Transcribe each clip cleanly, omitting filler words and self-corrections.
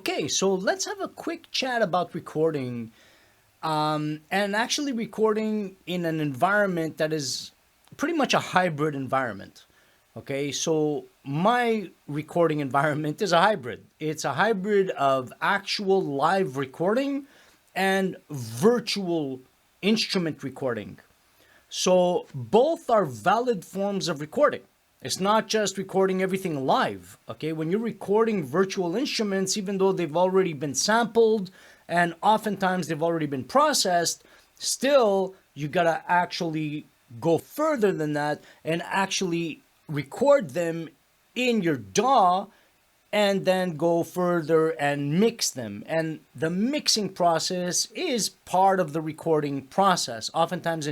Okay, so let's have a quick chat about recording, and actually recording in an environment that is pretty much a hybrid environment. Okay, so my recording environment is a hybrid. It's a hybrid of actual live recording and virtual instrument recording. So both are valid forms of recording. It's not just recording everything live, okay? When you're recording virtual instruments, even though they've already been sampled and oftentimes they've already been processed, still you gotta actually go further than that and actually record them in your DAW and then go further and mix them. And the mixing process is part of the recording process. Oftentimes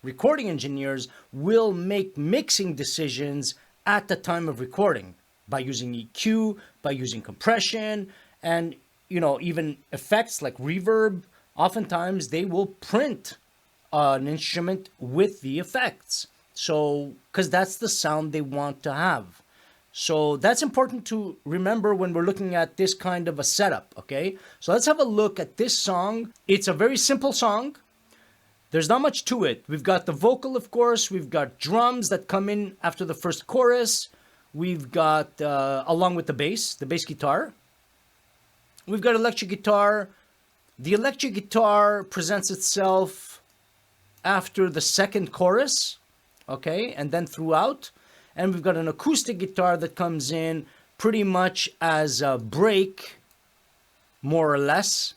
recording engineers will make mixing decisions at the time of recording by using EQ, by using compression, and even effects like reverb. Oftentimes they will print an instrument with the effects. So, because that's the sound they want to have. So that's important to remember when we're looking at this kind of a setup, okay? So let's have a look at this song. It's a very simple song. There's not much to it. We've got the vocal, of course. We've got drums that come in after the first chorus. We've got, along with the bass guitar. We've got electric guitar. The electric guitar presents itself after the second chorus, okay? And then throughout. And we've got an acoustic guitar that comes in pretty much as a break, more or less,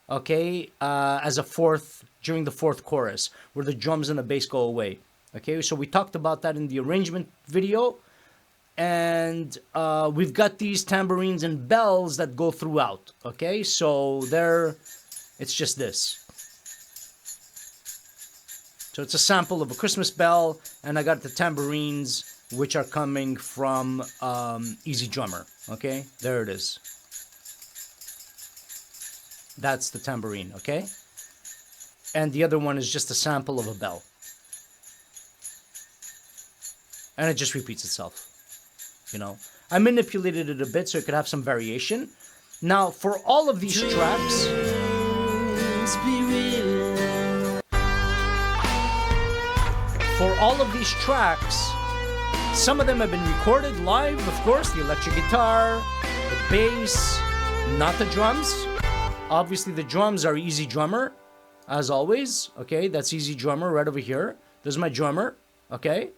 okay, as a fourth, during the fourth chorus, where the drums and the bass go away. Okay, so we talked about that in the arrangement video. And we've got these tambourines and bells that go throughout. Okay, so it's just this. So it's a sample of a Christmas bell, and I got the tambourines, which are coming from Easy Drummer. Okay, there it is. That's the tambourine, okay? And the other one is just a sample of a bell. And it just repeats itself, I manipulated it a bit so it could have some variation. Now, for all of these tracks, some of them have been recorded live, of course, the electric guitar, the bass, not the drums. Obviously, the drums are Easy Drummer, as always. Okay, that's Easy Drummer right over here. There's my drummer, okay?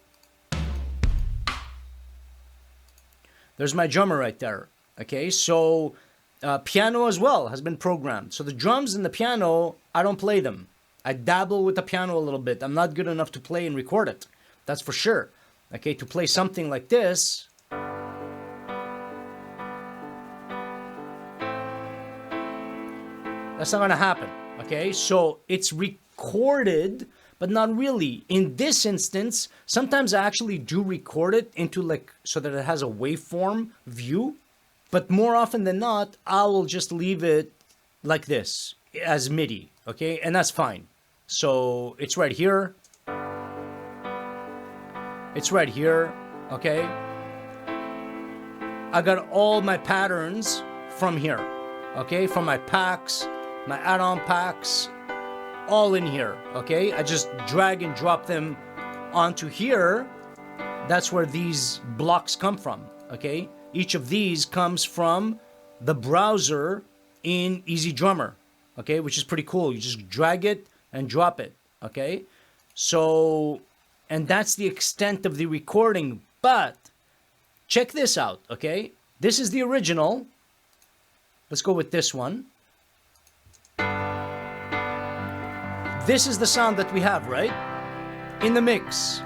There's my drummer right there, okay? So, piano as well has been programmed. So the drums and the piano, I don't play them. I dabble with the piano a little bit. I'm not good enough to play and record it. That's for sure. Okay, to play something like this, that's not gonna happen. Okay, so it's recorded, but not really. In this instance, sometimes I actually do record it into so that it has a waveform view, but more often than not, I will just leave it like this as MIDI. Okay, and that's fine. So it's right here. It's right here, okay? I got all my patterns from here, okay? From my packs, my add-on packs, all in here, okay? I just drag and drop them onto here. That's where these blocks come from, okay? Each of these comes from the browser in Easy Drummer, okay? Which is pretty cool. You just drag it and drop it, okay? So, and that's the extent of the recording. But check this out, okay? This is the original. Let's go with this one. This is the sound that we have, right? In the mix.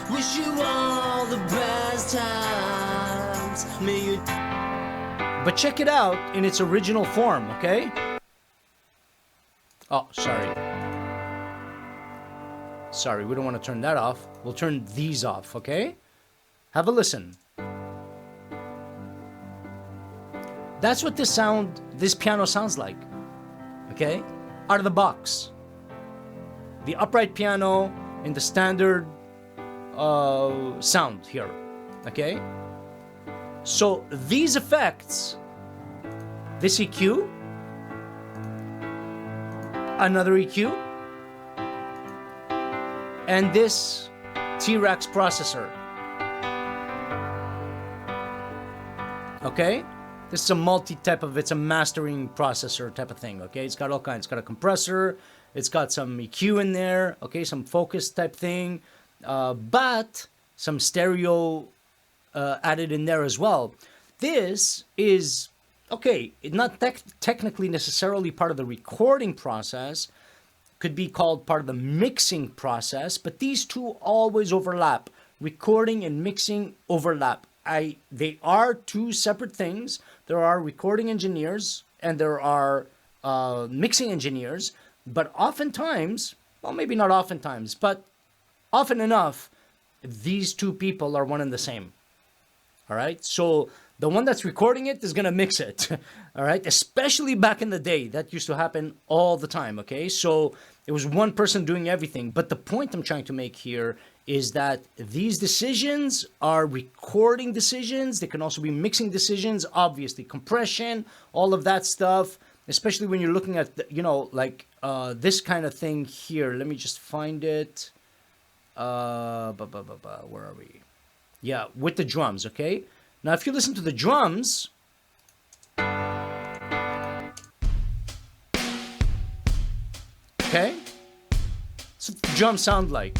Wish you all the best times. But check it out in its original form, okay? Oh, sorry. Sorry, we don't want to turn that off. We'll turn these off, okay? Have a listen. That's what this piano sounds like, okay? Out of the box. The upright piano in the standard sound here, okay? So these effects this EQ, another EQ, and this T-Rex processor. Okay? This is a multi-type of, it's a mastering processor type of thing, okay? It's got all kinds. It's got a compressor, it's got some EQ in there, okay? Some focus type thing, but some stereo added in there as well. This is, okay, not technically necessarily part of the recording process, could be called part of the mixing process, but these two always overlap. Recording and mixing overlap. They are two separate things. There are recording engineers and there are mixing engineers, but oftentimes, well, maybe not oftentimes, but often enough, these two people are one and the same. All right, so the one that's recording it is gonna mix it. All right, especially back in the day, that used to happen all the time. Okay, so it was one person doing everything. But the point I'm trying to make here is that these decisions are recording decisions. They can also be mixing decisions, obviously compression, all of that stuff, especially when you're looking at, like this kind of thing here. Let me just find it. Where are we? Yeah, with the drums, okay? Now, if you listen to the drums, okay? So what the drums sound like.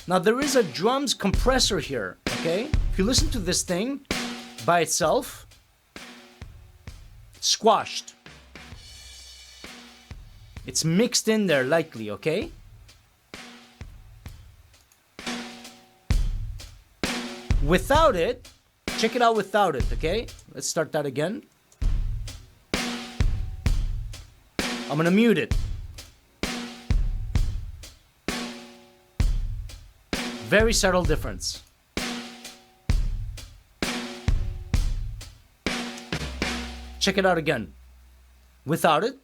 Now, there is a drums compressor here, okay? If you listen to this thing by itself, it's squashed. It's mixed in there lightly, okay? Without it, check it out without it, okay? Let's start that again. I'm gonna mute it. Very subtle difference. Check it out again. Without it.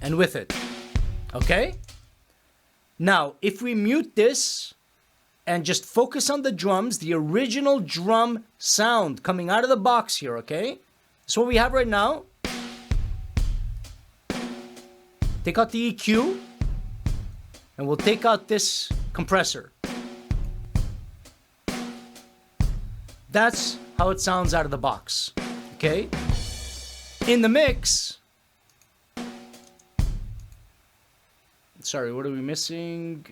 And with it. Okay? Now, if we mute this and just focus on the drums, the original drum sound coming out of the box here, okay? That's what we have right now. Take out the EQ, and we'll take out this compressor. That's how it sounds out of the box, okay? In the mix, sorry, what are we missing?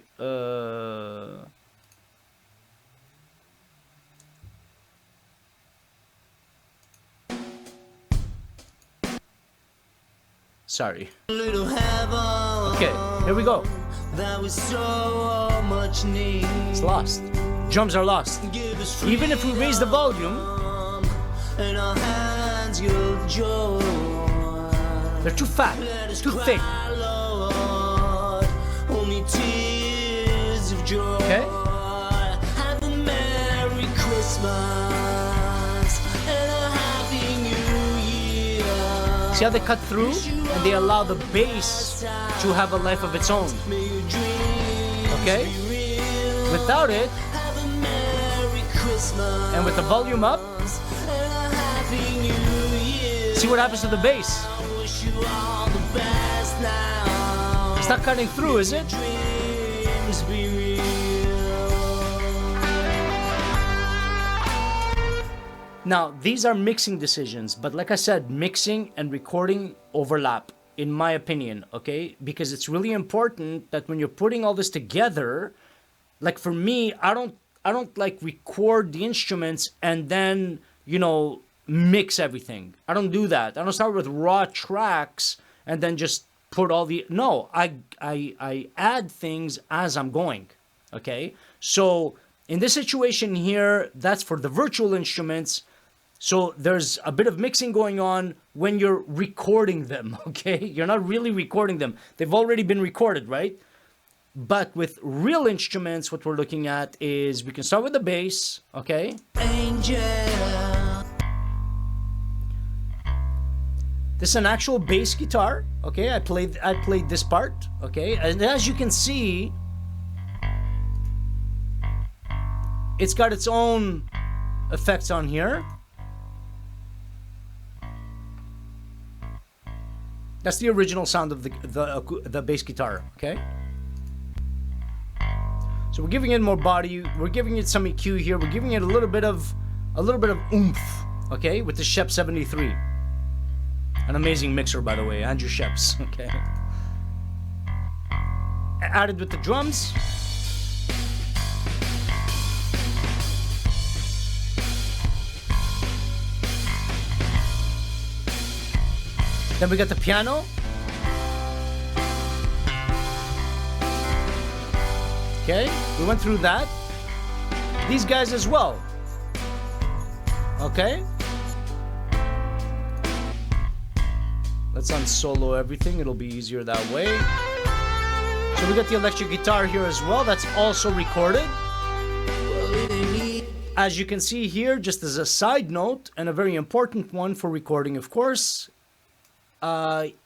Sorry. Okay, here we go. It's lost. Drums are lost. Even if we raise the volume, they're too fat, too thick. Okay? Have a Merry Christmas and a Happy New Year. See how they cut through and they allow the bass to have a life of its own. Okay? Without it, and with the volume up, see what happens to the bass. It's not cutting through, is it? Now, these are mixing decisions, but like I said, mixing and recording overlap, in my opinion, okay? Because it's really important that when you're putting all this together, like for me, I don't like record the instruments and then, mix everything. I don't do that. I don't start with raw tracks and then just put all the, no, I add things as I'm going, okay? So in this situation here, that's for the virtual instruments. So there's a bit of mixing going on when you're recording them, okay? You're not really recording them. They've already been recorded, right? But with real instruments, what we're looking at is we can start with the bass, okay? Angel. This is an actual bass guitar. Okay, I played this part. Okay, and as you can see, it's got its own effects on here. That's the original sound of the bass guitar. Okay. So we're giving it more body. We're giving it some EQ here. We're giving it a little bit of oomph. Okay, with the Shep 73, an amazing mixer, by the way, Andrew Shep's. Okay. Added with the drums. Then we got the piano. Okay, we went through that. These guys as well. Okay. Let's unsolo everything. It'll be easier that way. So we got the electric guitar here as well. That's also recorded. As you can see here, just as a side note, and a very important one for recording, of course,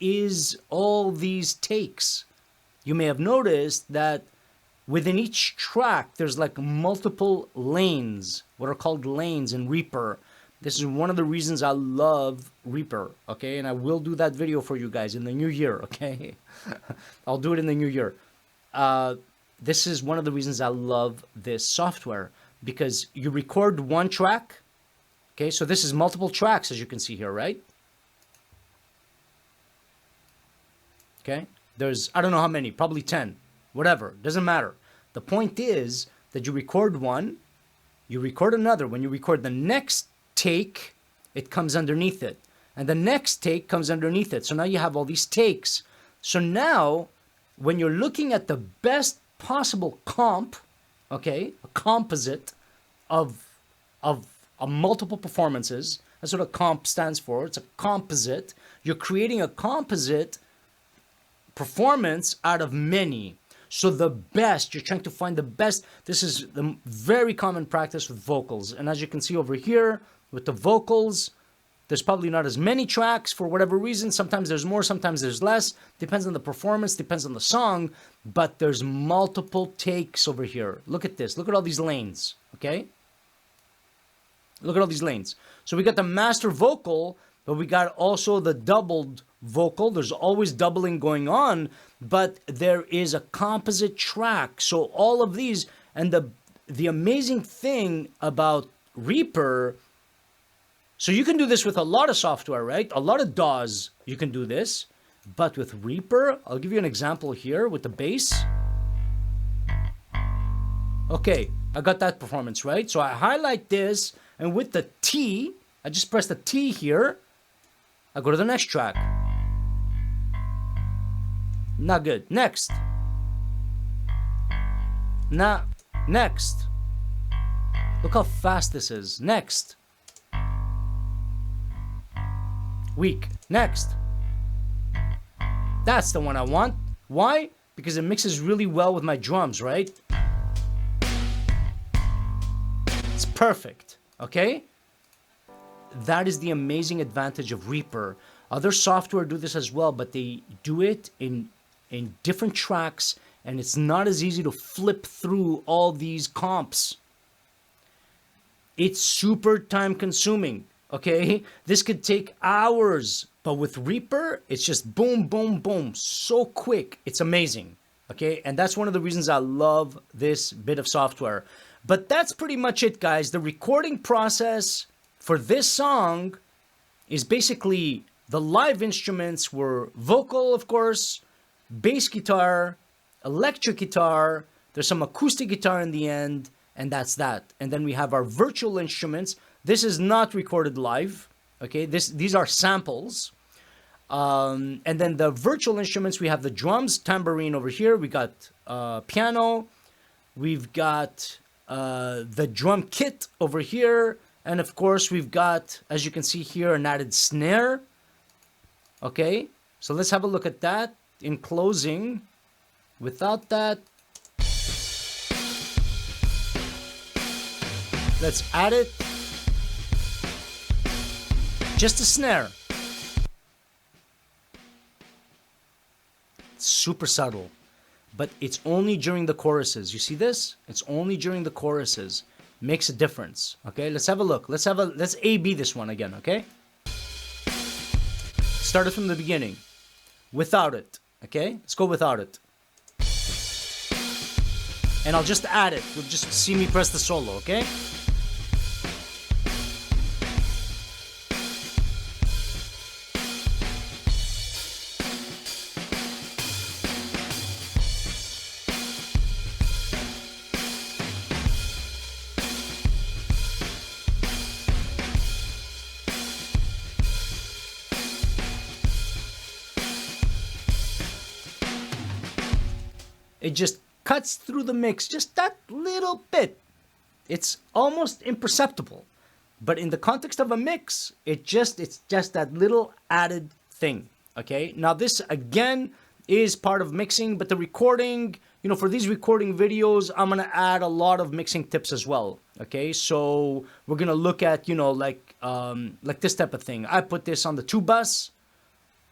is all these takes. You may have noticed that within each track, there's like multiple lanes, what are called lanes in Reaper. This is one of the reasons I love Reaper, okay? And I will do that video for you guys in the new year, okay? I'll do it in the new year. This is one of the reasons I love this software, because you record one track, okay? So this is multiple tracks, as you can see here, right? Okay? There's, I don't know how many, probably 10, whatever, doesn't matter. The point is that you record one, you record another. When you record the next take, it comes underneath it. And the next take comes underneath it. So now you have all these takes. So now, when you're looking at the best possible comp, okay, a composite of multiple performances, that's what a comp stands for. It's a composite. You're creating a composite performance out of many. So the best, you're trying to find the best. This is the very common practice with vocals. And as you can see over here, with the vocals, there's probably not as many tracks for whatever reason. Sometimes there's more, sometimes there's less. Depends on the performance, depends on the song. But there's multiple takes over here. Look at this. Look at all these lanes, okay? Look at all these lanes. So we got the master vocal, but we got also the doubled vocal. There's always doubling going on, but there is a composite track. So all of these, and the amazing thing about Reaper, so you can do this with a lot of software, right? A lot of DAWs, you can do this. But with Reaper, I'll give you an example here with the bass. Okay, I got that performance, right? So I highlight this, and with the T, I just press the T here. I go to the next track. Not good. Next. Next. Look how fast this is. Next. Weak. Next. That's the one I want. Why? Because it mixes really well with my drums, right? It's perfect. Okay? That is the amazing advantage of Reaper. Other software do this as well, but they do it in different tracks, and it's not as easy to flip through all these comps. It's super time consuming, okay? This could take hours, but with Reaper, it's just boom, boom, boom, so quick. It's amazing, okay? And that's one of the reasons I love this bit of software. But that's pretty much it, guys. The recording process for this song is basically the live instruments were vocal, of course, bass guitar, electric guitar, there's some acoustic guitar in the end, and that's that. And then we have our virtual instruments. This is not recorded live, okay? These are samples. And then the virtual instruments, we have the drums, tambourine over here. We got piano. We've got the drum kit over here. And of course, we've got, as you can see here, an added snare. Okay, so let's have a look at that in closing. Without that, let's add it. Just a snare. super subtle. But it's only during the choruses. You see this? It's only during the choruses. Makes a difference. Okay, let's have a look. Let's A-B this one again, okay? Start it from the beginning. Without it. Okay? Let's go without it. And I'll just add it. You'll just see me press the solo, okay? It just cuts through the mix just that little bit. It's almost imperceptible. But in the context of a mix, it's just that little added thing. Okay? Now this again is part of mixing, but the recording, you know, for these recording videos, I'm gonna add a lot of mixing tips as well. Okay, so we're gonna look at, you know, like this type of thing. I put this on the 2-bus.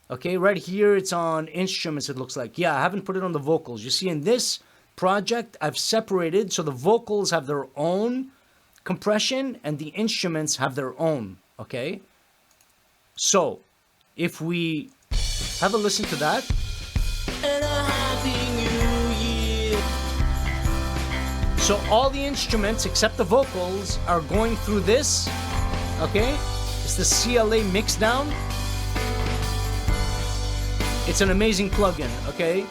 Okay, right here it's on instruments, it looks like. Yeah, I haven't put it on the vocals. You see, in this project, I've separated, so the vocals have their own compression and the instruments have their own, okay? So, if we have a listen to that. And a happy new year. So all the instruments except the vocals are going through this, okay? It's the CLA mix down. It's an amazing plugin, okay?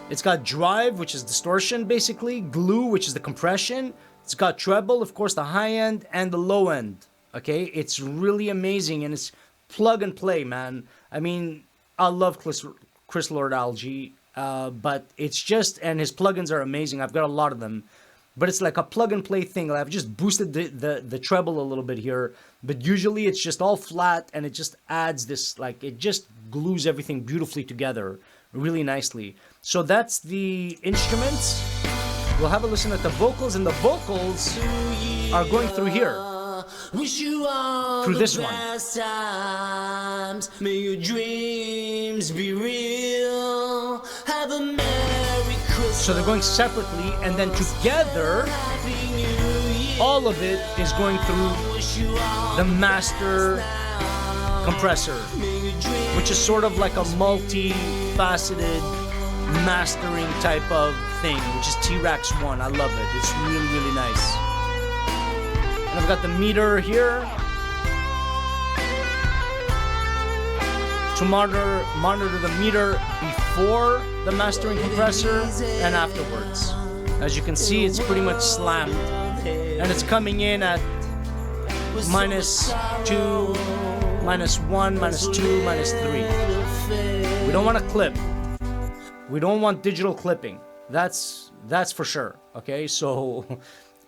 It's got drive, which is distortion, basically. Glue, which is the compression. It's got treble, of course, the high end and the low end, okay? It's really amazing, and it's plug and play, man. I mean, I love Chris Lord-Alge, but it's just, and his plugins are amazing. I've got a lot of them. But it's like a plug and play thing. I've just boosted the treble a little bit here. But usually it's just all flat and it just adds this, like, it just glues everything beautifully together really nicely. So that's the instruments. We'll have a listen at the vocals, and the vocals are going through here. Wish you all through this one. Times. May your dreams be real. Have a Merry Christmas. So they're going separately, and then together, all of it is going through the master compressor, which is sort of like a multi-faceted mastering type of thing, which is T-Rax 1. I love it. It's really, really nice. And I've got the meter here to monitor the meter before the mastering compressor and afterwards. As you can see, it's pretty much slammed, and it's coming in at -2, -1, -2, -3. We don't want to clip. We don't want digital clipping. That's for sure. Okay, so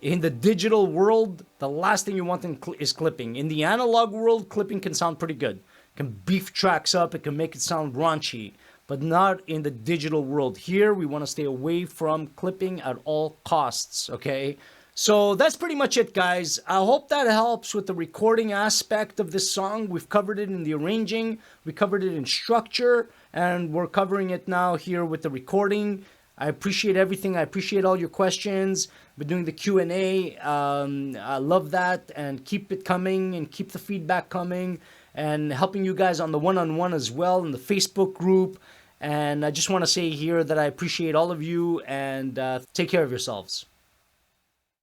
in the digital world, the last thing you want is clipping. In the analog world, clipping can sound pretty good. It can beef tracks up, it can make it sound raunchy, but not in the digital world. Here, we want to stay away from clipping at all costs, okay? So that's pretty much it, guys. I hope that helps with the recording aspect of this song. We've covered it in the arranging, we covered it in structure, and we're covering it now here with the recording. I appreciate everything. I appreciate all your questions. We're doing the Q&A. I love that, and keep it coming and keep the feedback coming, and helping you guys on the one-on-one as well in the Facebook group. And I just want to say here that I appreciate all of you, and take care of yourselves.